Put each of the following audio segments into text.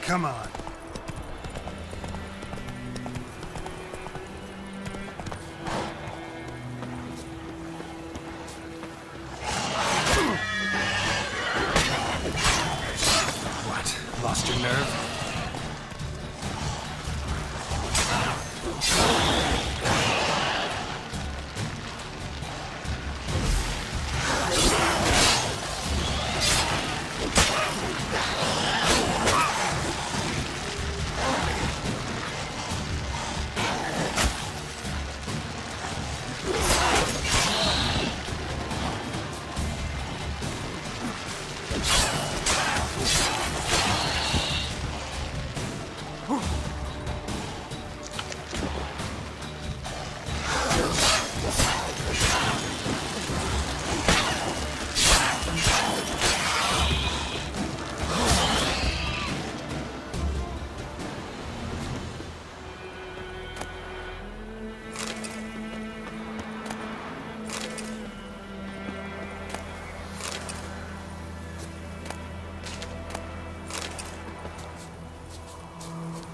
Come on. What? Lost your nerve?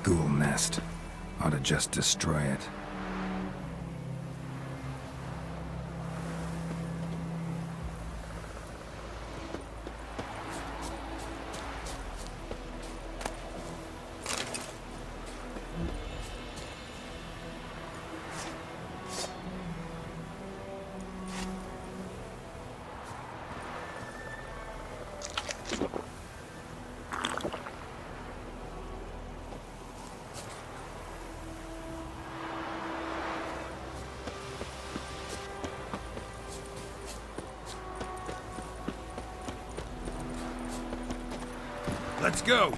Ghoul nest. Ought to just destroy it. Let's go!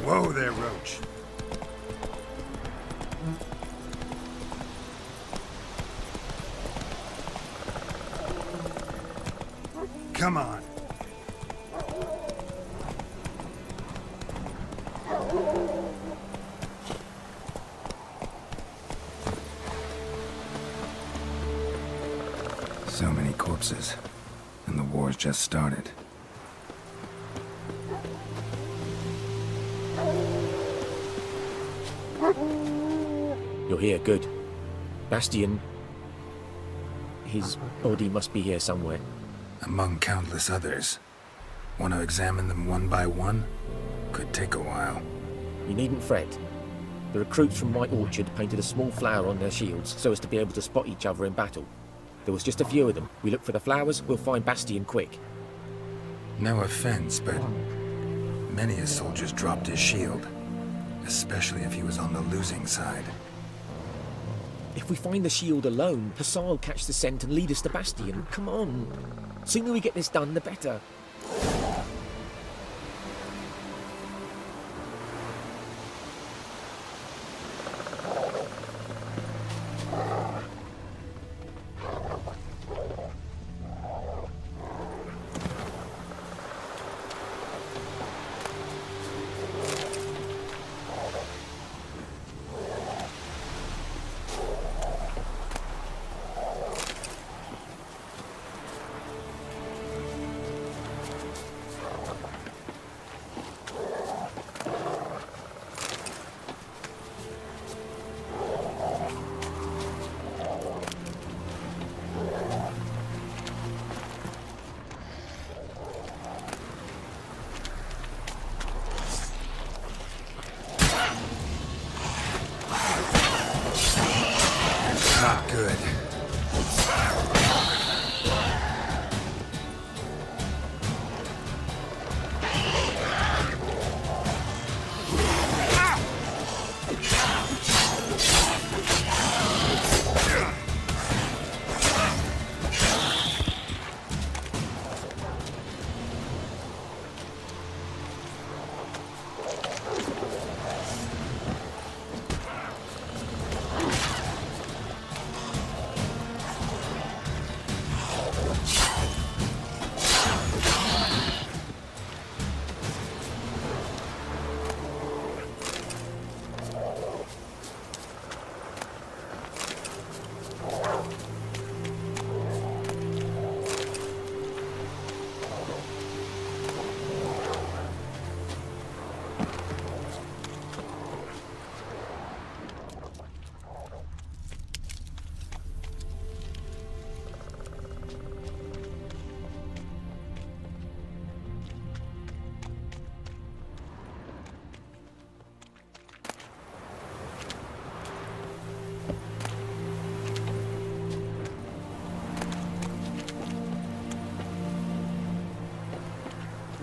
Whoa there, Roach. Come on. So many corpses, and the war's just started. You're here, good. Bastion... his body must be here somewhere. Among countless others. Want to examine them one by one? Could take a while. You needn't fret. The recruits from White Orchard painted a small flower on their shields so as to be able to spot each other in battle. There was just a few of them. We look for the flowers, we'll find Bastion quick. No offense, but many a soldier's dropped his shield. Especially if he was on the losing side. If we find the shield alone, Hassan will catch the scent and lead us to Bastion. Come on. Sooner we get this done, the better. Not good.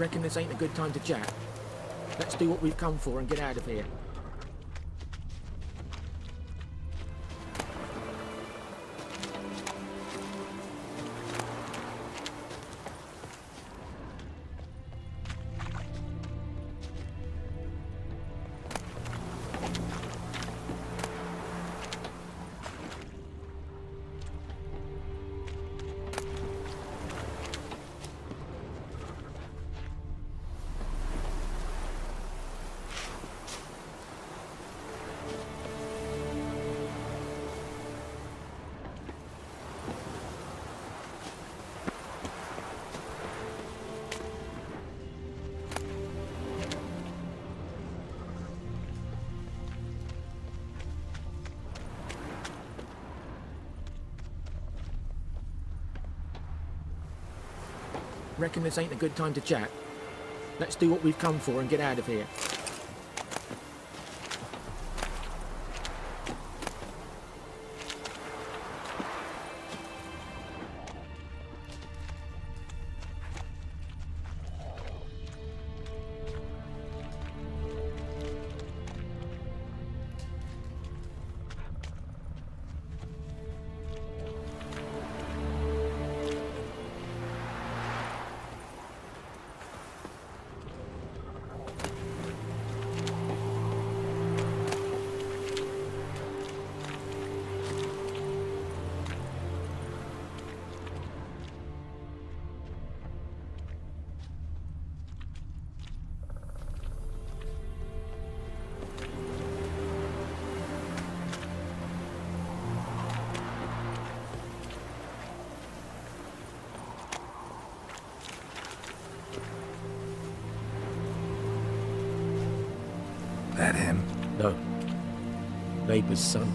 Reckon this ain't a good time to chat. Let's do what we've come for and get out of here. Reckon this ain't a good time to chat. Let's do what we've come for and get out of here. That him? No. Neighbour's son.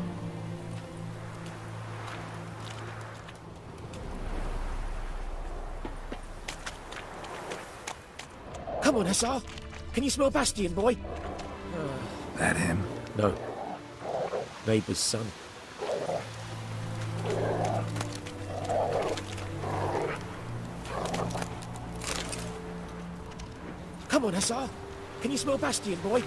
Come on, Hussar. Can you smell Bastion, boy? That him? No. Neighbour's son. Come on, Hussar. Can you smell Bastion, boy?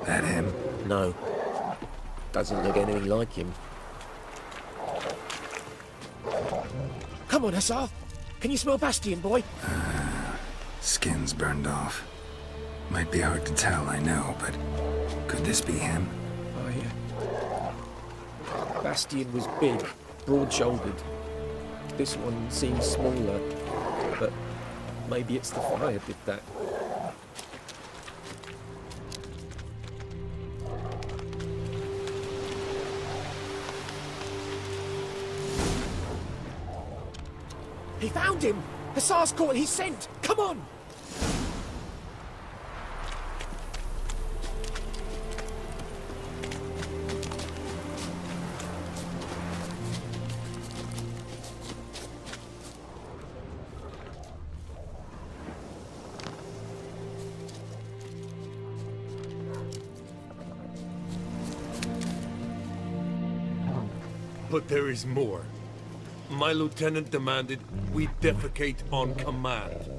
That him? No. Doesn't look anything like him. Come on, Hussar. Can you smell Bastion, boy? Skin's burned off. Might be hard to tell, I know, but could this be him? Oh, yeah. Bastion was big, broad-shouldered. This one seems smaller, but maybe it's the fire did that. He found him! Hussar's caught his scent! Come on! But there is more. My lieutenant demanded we defecate on command.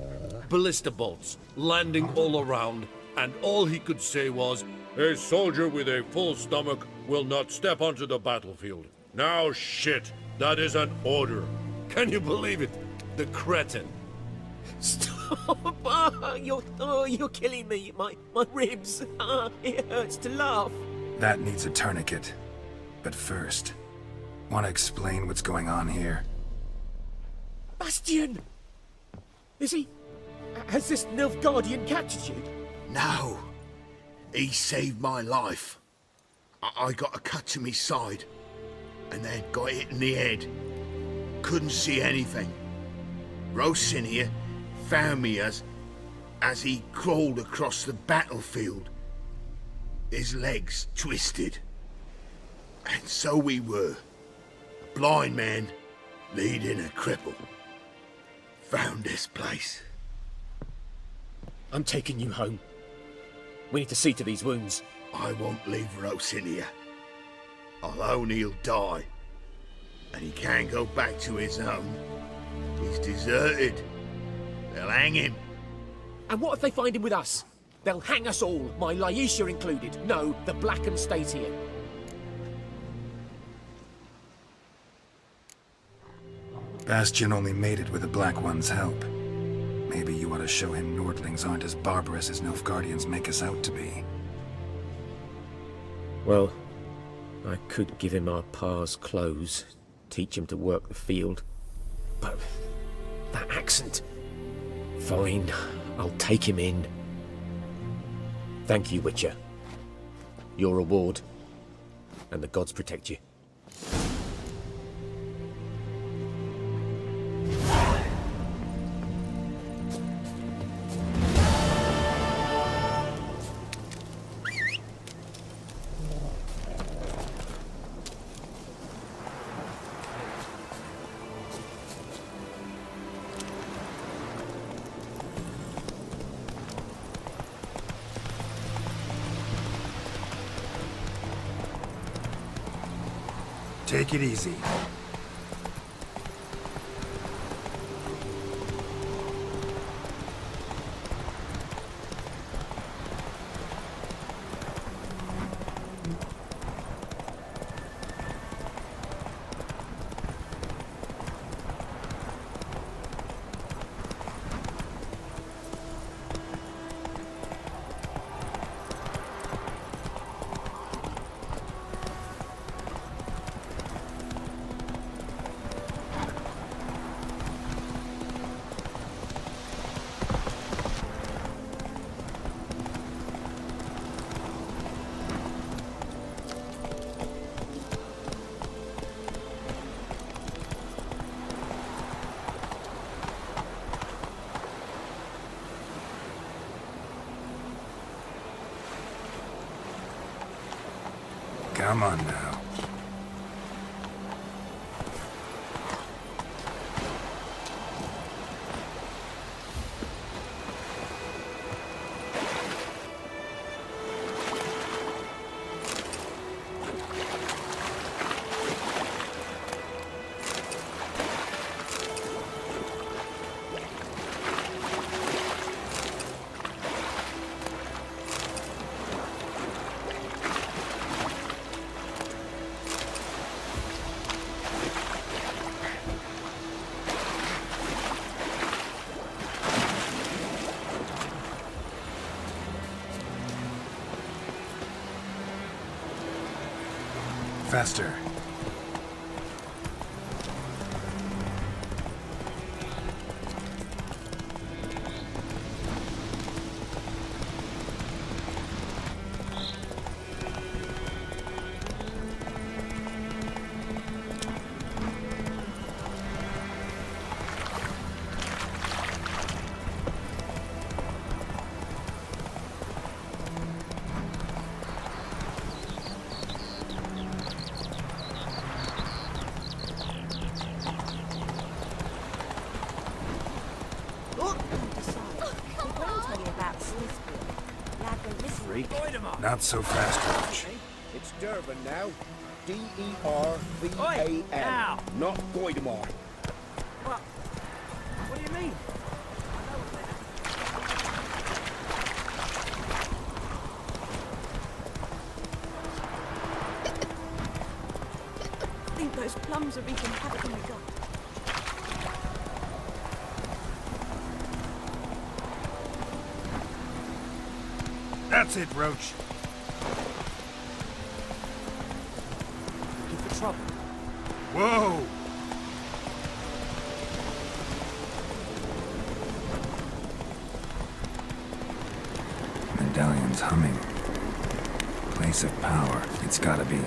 Ballista bolts, landing all around, and all he could say was, "A soldier with a full stomach will not step onto the battlefield." Now shit, that is an order. Can you believe it? The cretin. Stop! You're killing me. My ribs. It hurts to laugh. That needs a tourniquet. But first, want to explain what's going on here? Bastion! Is he... Has this Nilfgaardian captured you? No. He saved my life. I got a cut to me side. and then got hit in the head. Couldn't see anything. Rosin here found me as he crawled across the battlefield. His legs twisted. And so we were. A blind man leading a cripple. Found this place. I'm taking you home. We need to see to these wounds. I won't leave Rosin here. Alone he'll die. And he can't go back to his home. He's deserted. They'll hang him. And what if they find him with us? They'll hang us all, my Laisha included. No, the Blackened stays here. Bastion only made it with the Black One's help. Maybe you ought to show him Nordlings aren't as barbarous as Nilfgaardians make us out to be. Well, I could give him our pa's clothes, teach him to work the field. But that accent... Fine, I'll take him in. Thank you, Witcher. Your reward. And the gods protect you. Take it easy. Come on now. Faster. Not so fast, Roach. It's Durban now. D-E-R-V-A-N. Not Goidamar. What? What do you mean? I think those plums are wreaking havoc on the gut. That's it, Roach. Looking for trouble? Whoa! Medallion's humming. Place of power, it's gotta be.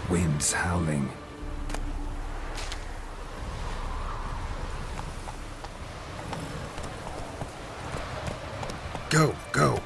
Winds howling. Go, go.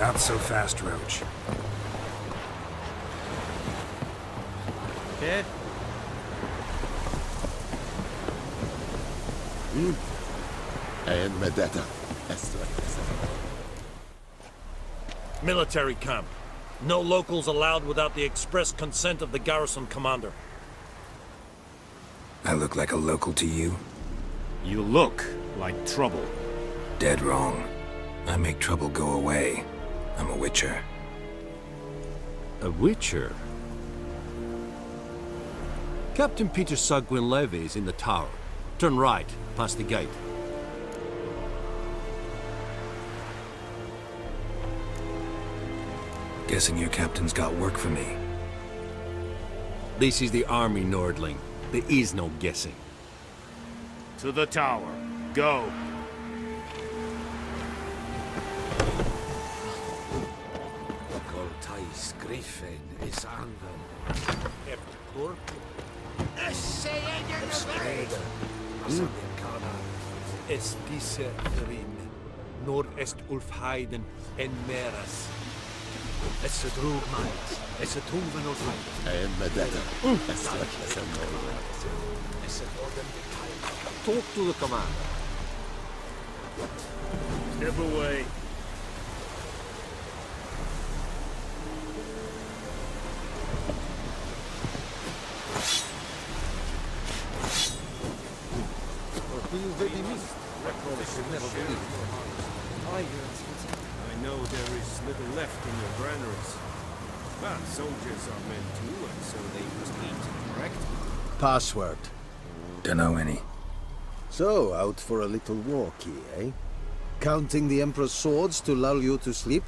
Not so fast, Roach. Dead? Military camp. No locals allowed without the express consent of the garrison commander. I look like a local to you? You look like trouble. Dead wrong. I make trouble go away. I'm a witcher. A witcher? Captain Peter Sagwin Levy is in the tower. Turn right, past the gate. Guessing your captain's got work for me. This is the army, Nordling. There is no guessing. To the tower. Go. Es diese Verin, nord est Ulfheiden en Meras. Es se drog meint, es se toven Ulfheiden. Talk to the commander. Step away. I know there is little left in your granaries. But soldiers are men too, and so they must eat, correct? Password. Dunno any. So, out for a little walkie, eh? Counting the Emperor's swords to lull you to sleep?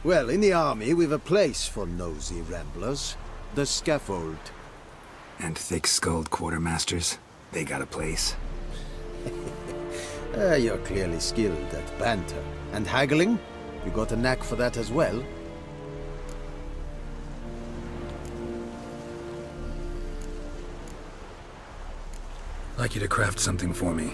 Well, in the army, we've a place for nosy ramblers. The scaffold. And thick-skulled quartermasters? They got a place. You're clearly skilled at banter. And haggling? You got a knack for that as well? Like you to craft something for me.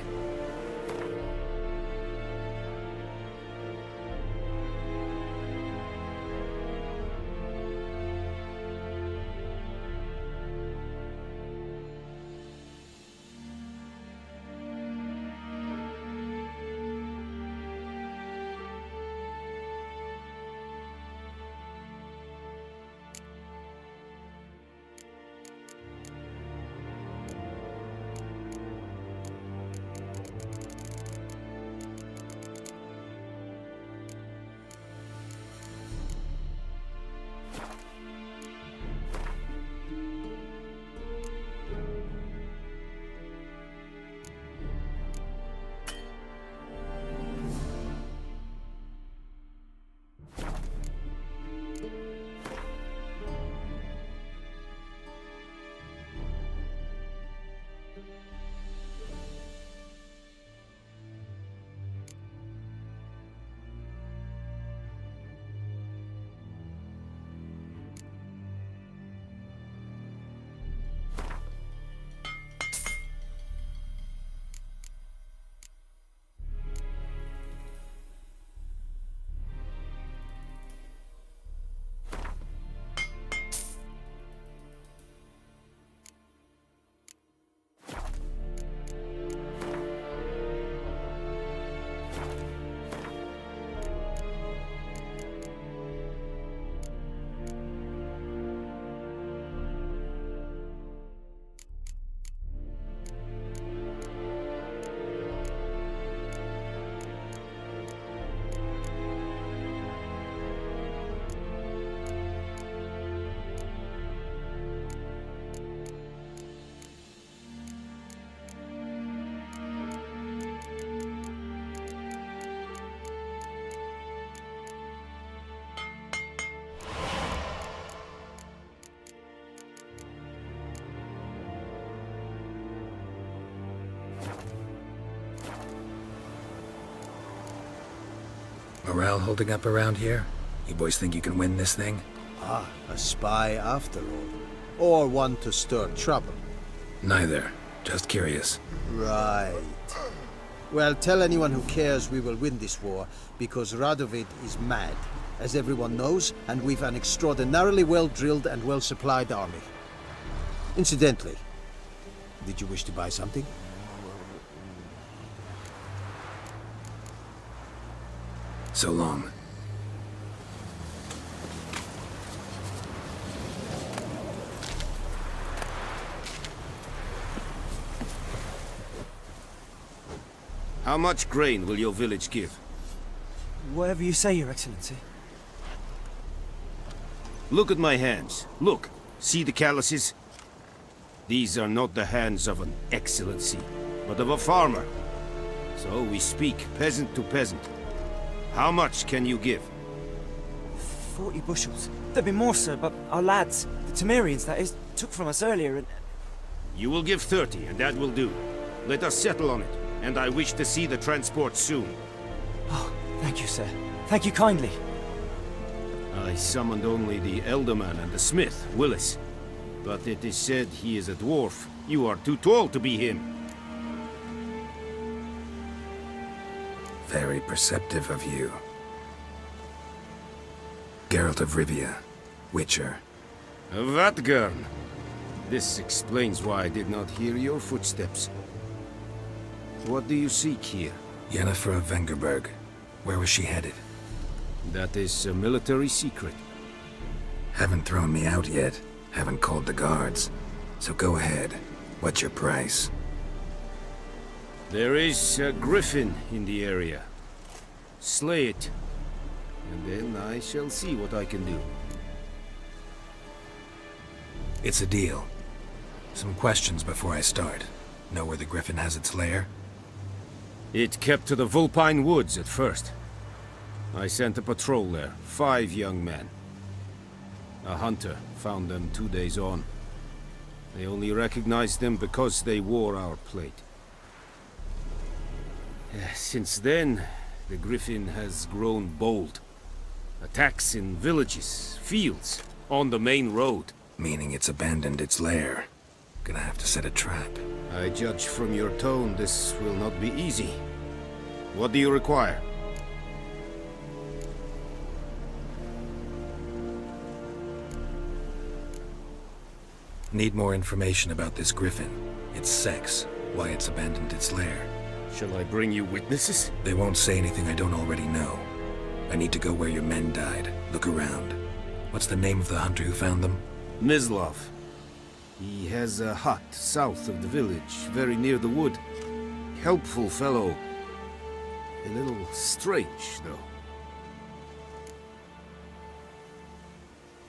Morale holding up around here? You boys think you can win this thing? Ah, a spy after all. Or one to stir trouble. Neither. Just curious. Right. Well, tell anyone who cares we will win this war, because Radovid is mad, as everyone knows, and we've an extraordinarily well-drilled and well-supplied army. Incidentally, did you wish to buy something? So long. How much grain will your village give? Whatever you say, Your Excellency. Look at my hands. Look. See the calluses? These are not the hands of an excellency, but of a farmer. So we speak peasant to peasant. How much can you give? 40 bushels. There'd be more, sir, but our lads, the Temerians that is, took from us earlier and... You will give 30, and that will do. Let us settle on it, and I wish to see the transport soon. Oh, thank you, sir. Thank you kindly. I summoned only the Elderman and the smith, Willis. But it is said he is a dwarf. You are too tall to be him. Very perceptive of you. Geralt of Rivia, Witcher. Vatgern. This explains why I did not hear your footsteps. What do you seek here? Yennefer of Vengerberg. Where was she headed? That is a military secret. Haven't thrown me out yet. Haven't called the guards. So go ahead. What's your price? There is a griffin in the area. Slay it. And then I shall see what I can do. It's a deal. Some questions before I start. Know where the griffin has its lair? It kept to the Vulpine Woods at first. I sent a patrol there, 5 young men. A hunter found them 2 days on. They only recognized them because they wore our plate. Since then, the griffin has grown bold. Attacks in villages, fields, on the main road. Meaning it's abandoned its lair. Gonna have to set a trap. I judge from your tone this will not be easy. What do you require? Need more information about this griffin. Its sex, why it's abandoned its lair. Shall I bring you witnesses? They won't say anything I don't already know. I need to go where your men died. Look around. What's the name of the hunter who found them? Mislav. He has a hut south of the village, very near the wood. Helpful fellow. A little strange, though.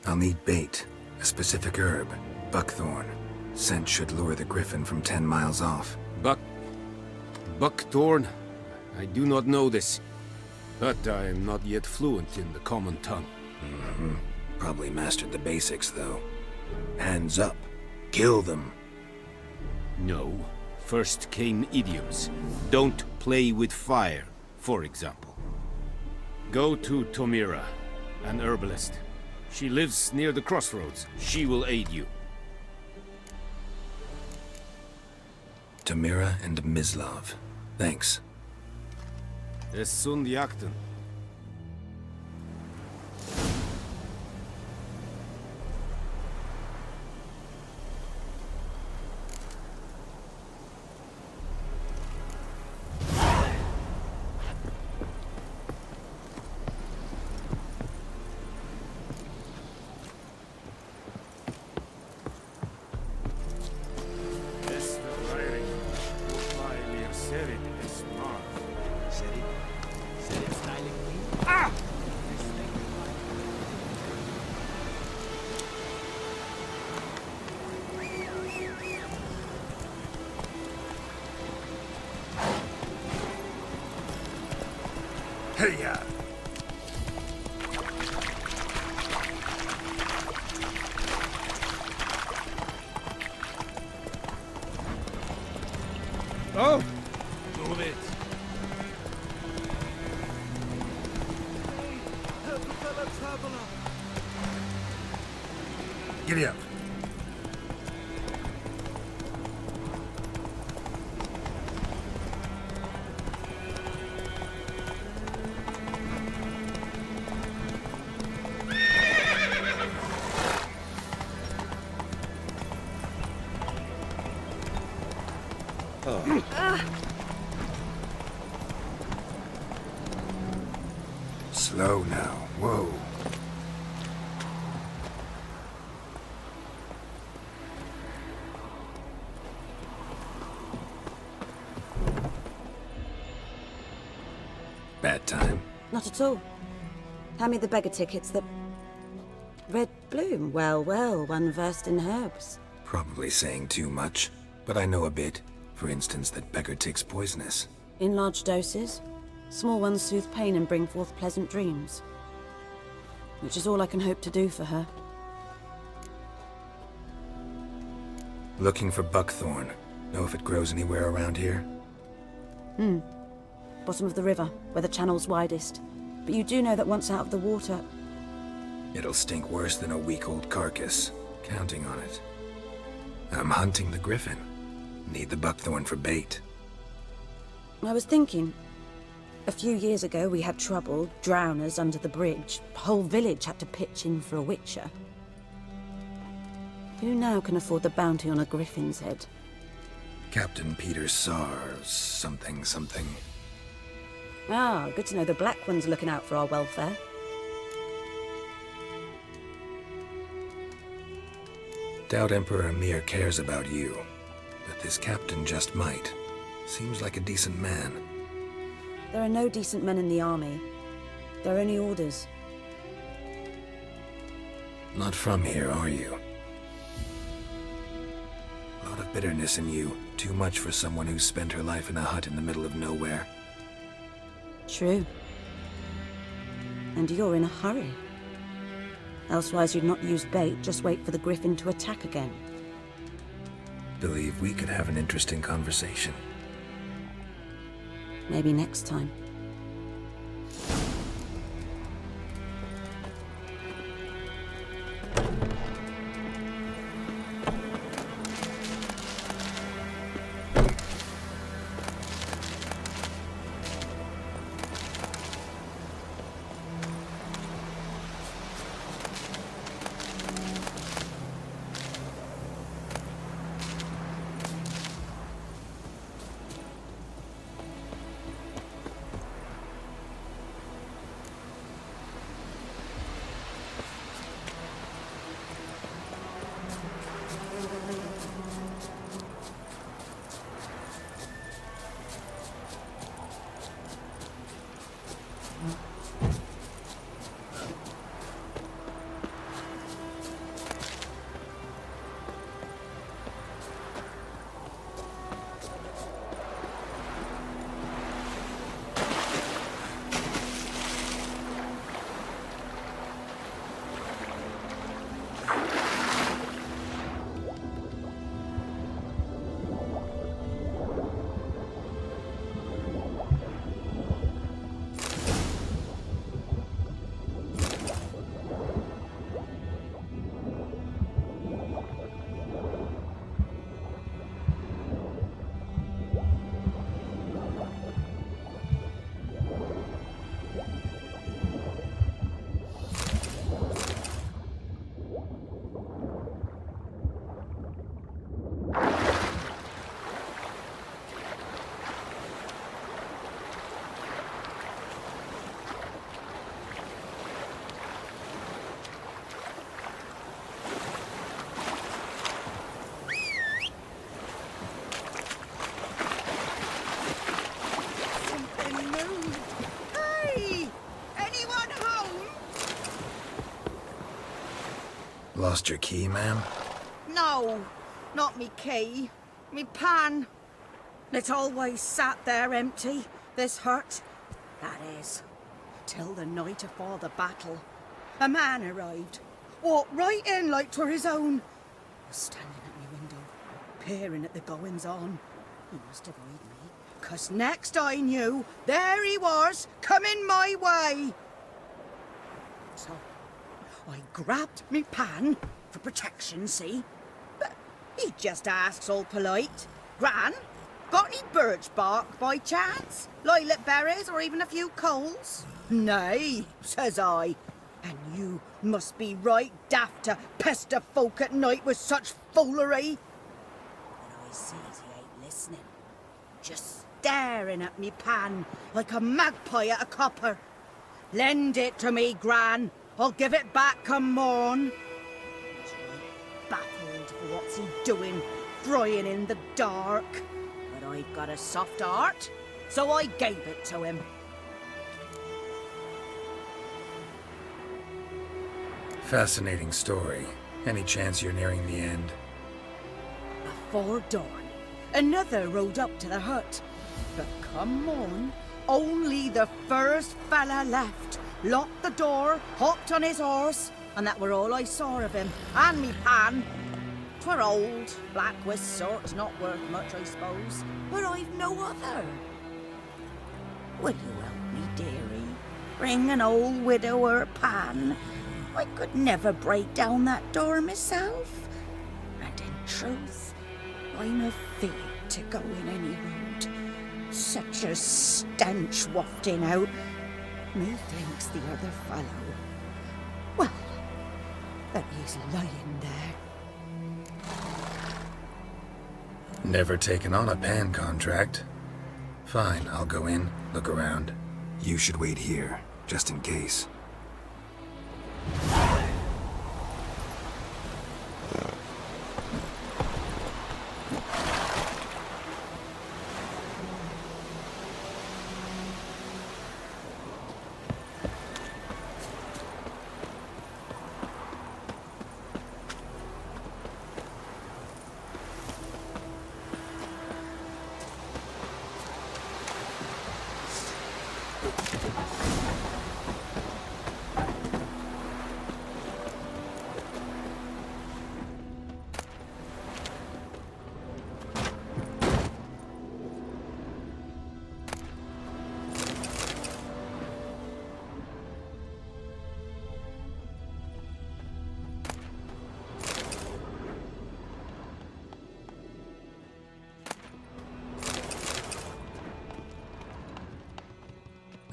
I'll need bait. A specific herb. Buckthorn. Scent should lure the griffin from 10 miles off. Buckthorn? I do not know this. But I am not yet fluent in the common tongue. Probably mastered the basics, though. Hands up. Kill them. No. First came idioms. Don't play with fire, for example. Go to Tomira, an herbalist. She lives near the crossroads. She will aid you. Tamira and Mislav. Thanks. Es sunt jakten. Hey-ya! Oh! Move it. Giddy up. Slow now. Whoa. Bad time. Not at all. Hand me the beggar tickets that... Red bloom. Well, well, one versed in herbs. Probably saying too much, but I know a bit. For instance, that beggar tick's poisonous. In large doses. Small ones soothe pain and bring forth pleasant dreams. Which is all I can hope to do for her. Looking for buckthorn. Know if it grows anywhere around here? Bottom of the river, where the channel's widest. But you do know that once out of the water... It'll stink worse than a week-old carcass. Counting on it. I'm hunting the griffin. Need the buckthorn for bait. I was thinking... A few years ago we had trouble, drowners under the bridge. Whole village had to pitch in for a witcher. Who now can afford the bounty on a griffin's head? Captain Peter Sars, something. Ah, good to know the Black One's looking out for our welfare. Doubt Emperor Emir cares about you, but this captain just might. Seems like a decent man. There are no decent men in the army. They're only orders. Not from here, are you? A lot of bitterness in you. Too much for someone who's spent her life in a hut in the middle of nowhere. True. And you're in a hurry. Elsewise you'd not use bait, just wait for the griffin to attack again. Believe we could have an interesting conversation. Maybe next time. Lost your key, ma'am? No, not me key. Me pan. It always sat there empty, this hut. That is, till the night afore the battle. A man arrived, walked right in like 'twere his own. Was standing at me window, peering at the goings-on. He must avoid me, 'cause next I knew, there he was, coming my way. So, I grabbed me pan, for protection, see? But he just asks all polite, Gran, got any birch bark by chance? Lilac berries or even a few coals? Nay, says I. And you must be right daft to pester folk at night with such foolery. But I sees he ain't listening. just staring at me pan like a magpie at a copper. Lend it to me, Gran. I'll give it back come morn. He's right baffled for what's he doing, frying in the dark. But I've got a soft heart, so I gave it to him. Fascinating story. Any chance you're nearing the end? Before dawn, another rode up to the hut. But come on, only the first fella left. Locked the door, hopped on his horse, and that were all I saw of him. And me pan. 'Twere old, black with sort, not worth much, I suppose. But I've no other. Will you help me, dearie? Bring an old widower pan. I could never break down that door myself. And in truth, I'm afeard to go in any road. Such a stench wafting out. Methinks the other fellow, well, that he's lying there. Never taken on a pan contract. Fine, I'll go in, look around. You should wait here, just in case.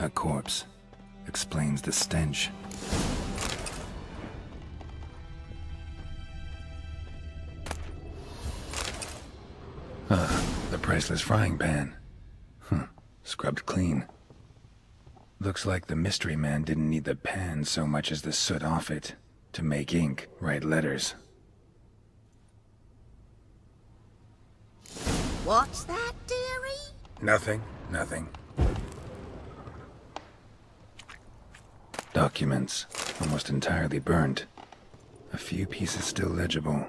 A corpse. Explains the stench. The priceless frying pan. Scrubbed clean. Looks like the mystery man didn't need the pan so much as the soot off it to make ink, write letters. What's that, dearie? Nothing. Documents, almost entirely burnt. A few pieces still legible.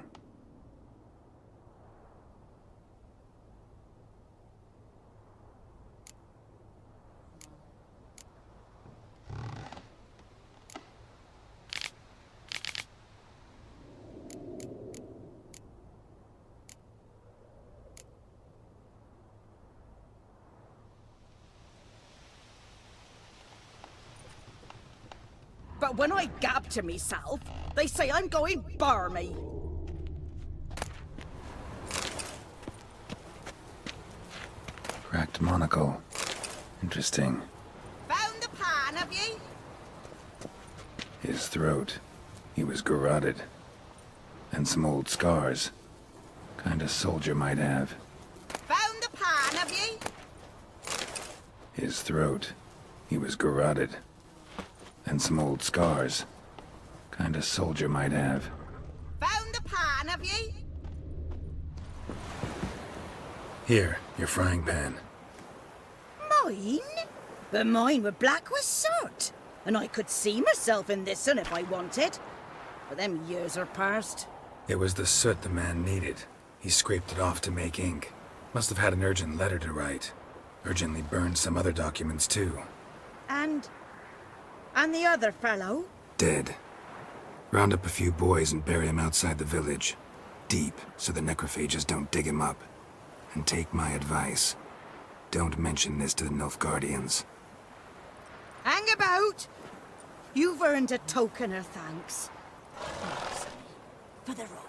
But when I gab to myself, they say I'm going barmy. Cracked monocle. Interesting. Found the pan, have ye? His throat. He was garroted. And some old scars. Kind of soldier might have. Found the pan, have ye? His throat. He was garroted. And some old scars. Kind of soldier might have. Found the pan, have ye? Here, your frying pan. Mine? But mine were black with soot. And I could see myself in this one if I wanted. But them years are past. It was the soot the man needed. He scraped it off to make ink. Must have had an urgent letter to write. Urgently burned some other documents too. And the other fellow? Dead. Round up a few boys and bury him outside the village. Deep, so the necrophages don't dig him up. And take my advice. Don't mention this to the Nilfgaardians. Hang about! You've earned a token of thanks. For the road.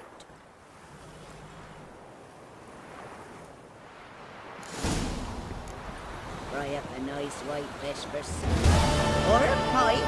Fry up a nice white fish for soup. Or a pie.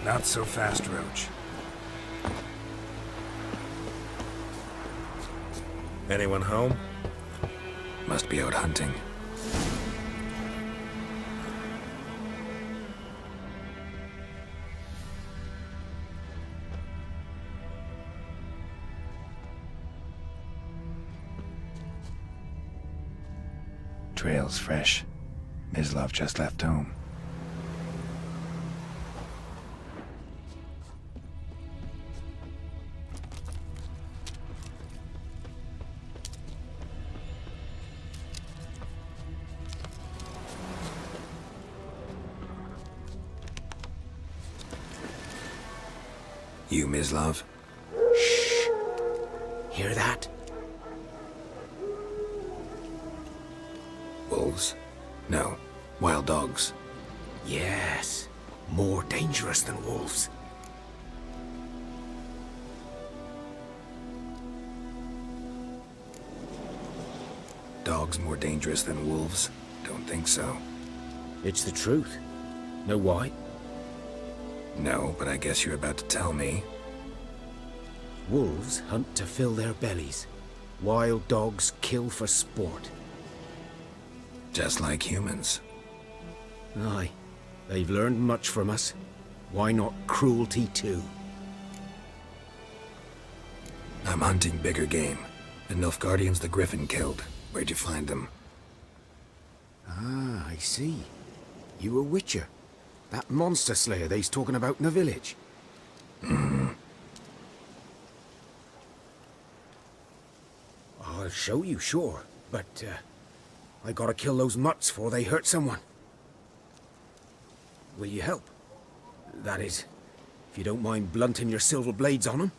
Not so fast, Roach. Anyone home? Must be out hunting. Trail's fresh. Mislov just left home. You, Mislov? Shh. Hear that? Wolves? No. Wild dogs. Yes. More dangerous than wolves. Dogs more dangerous than wolves? Don't think so. It's the truth. Know why? No, but I guess you're about to tell me. Wolves hunt to fill their bellies. Wild dogs kill for sport. Just like humans. Aye. They've learned much from us. Why not cruelty too? I'm hunting bigger game. The Nilfgaardians the Griffin killed. Where'd you find them? Ah, I see. You a Witcher. That monster slayer they's talking about in the village. I'll show you, sure. But, I gotta kill those mutts before they hurt someone. Will you help? That is, if you don't mind blunting your silver blades on them.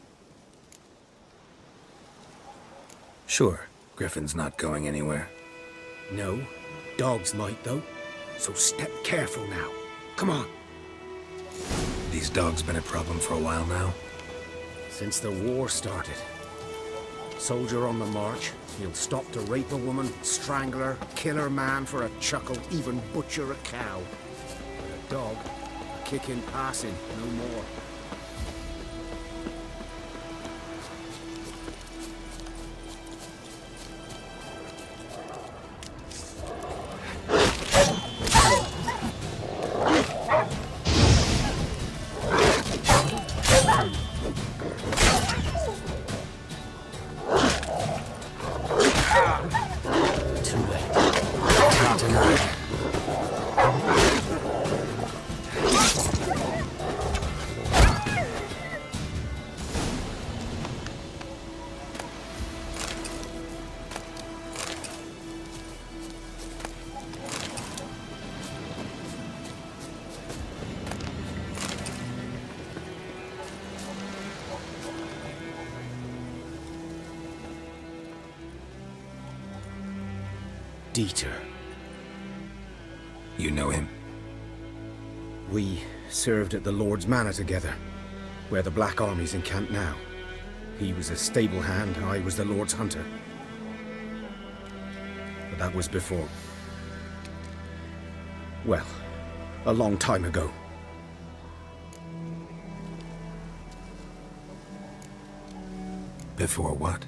Sure. Griffin's not going anywhere. No, dogs might though. So step careful now. Come on. These dogs been a problem for a while now? Since the war started. Soldier on the march, he'll stop to rape a woman, strangle her, kill her man for a chuckle, even butcher a cow. But a dog, a kick in passing, no more. Dieter. You know him? We served at the Lord's Manor together, where the Black Army's encamped now. He was a stable hand, I was the Lord's hunter. But that was before... well, a long time ago. Before what?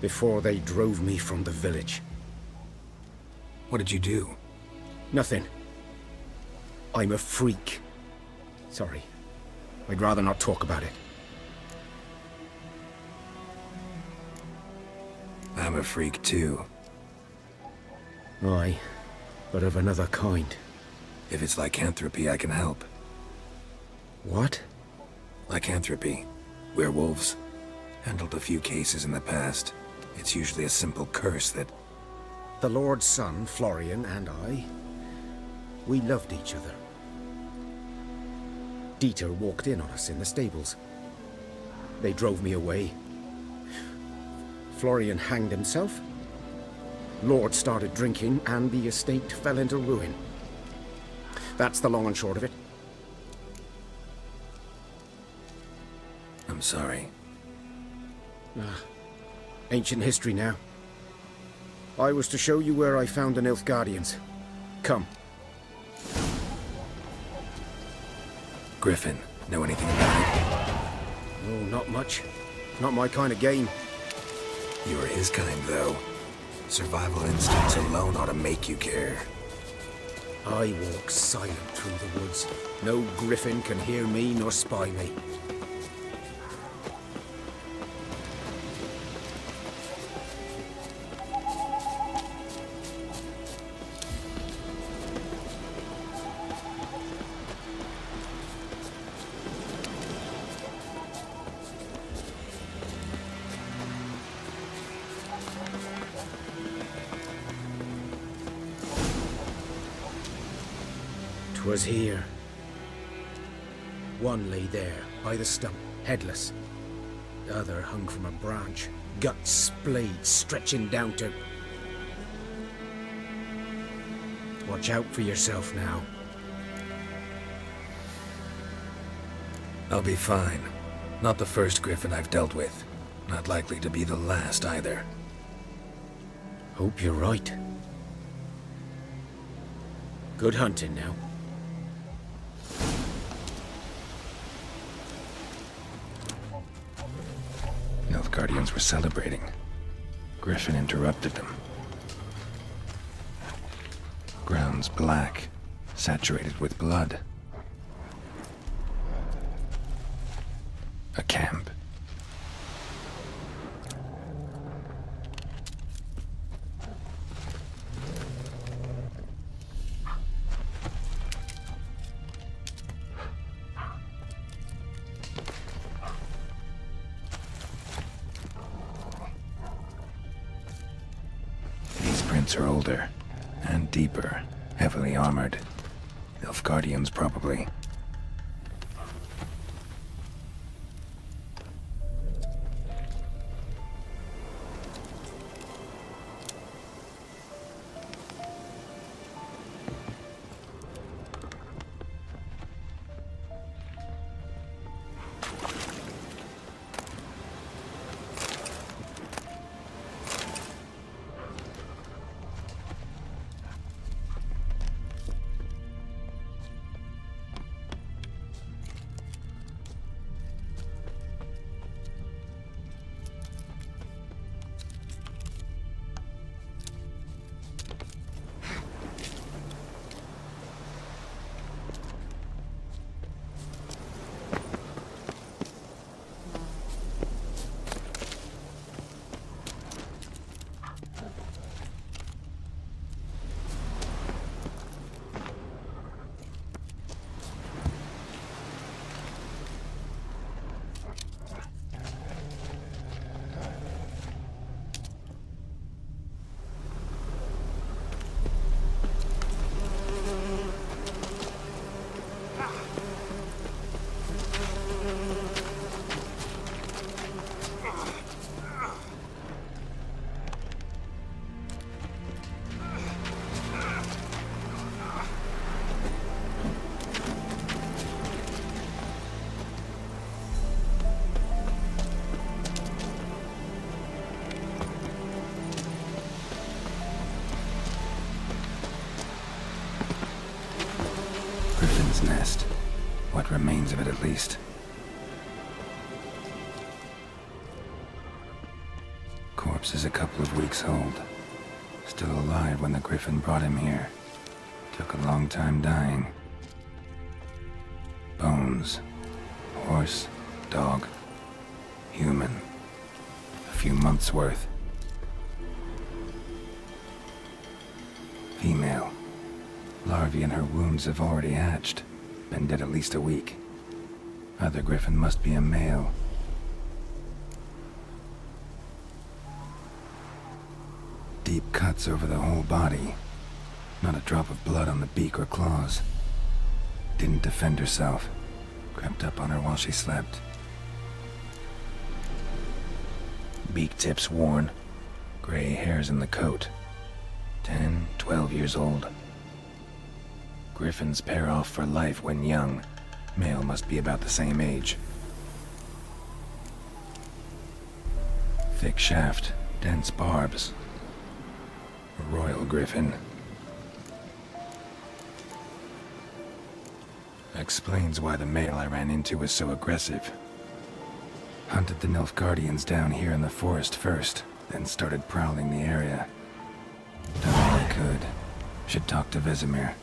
Before they drove me from the village. What did you do? Nothing. I'm a freak. Sorry. I'd rather not talk about it. I'm a freak too. Aye, but of another kind. If it's lycanthropy, I can help. What? Lycanthropy. Werewolves. Handled a few cases in the past. It's usually a simple curse that... The Lord's son, Florian, and I, we loved each other. Dieter walked in on us in the stables. They drove me away. Florian hanged himself. Lord started drinking, and the estate fell into ruin. That's the long and short of it. I'm sorry. Ancient history now. I was to show you where I found the Nilfgaardians. Come. Griffin, know anything about it? Oh, not much. Not my kind of game. You're his kind, though. Survival instincts alone ought to make you care. I walk silent through the woods. No griffin can hear me nor spy me. 'Twas here. One lay there, by the stump, headless. The other hung from a branch, guts splayed, stretching down to... Watch out for yourself now. I'll be fine. Not the first griffin I've dealt with. Not likely to be the last either. Hope you're right. Good hunting now. Nilfgaardians were celebrating. Griffin interrupted them. Ground's black, saturated with blood. A camp. These prints are older and deeper, heavily armored. Nilfgaardians, probably. Griffin's nest. What remains of it, at least. Corpse is a couple of weeks old. Still alive when the griffin brought him here. Took a long time dying. Bones. Horse, dog, human. A few months' worth. Female. Larvae in her wounds have already hatched. Been dead at least a week. Other griffin must be a male. Deep cuts over the whole body. Not a drop of blood on the beak or claws. Didn't defend herself. Crept up on her while she slept. Beak tips worn. Gray hairs in the coat. 10, 12 years old. Griffins pair off for life when young. Male must be about the same age. Thick shaft, dense barbs. A royal griffin. Explains why the male I ran into was so aggressive. Hunted the Nilfgaardians down here in the forest first, then started prowling the area. Done all I could. Should talk to Vesemir.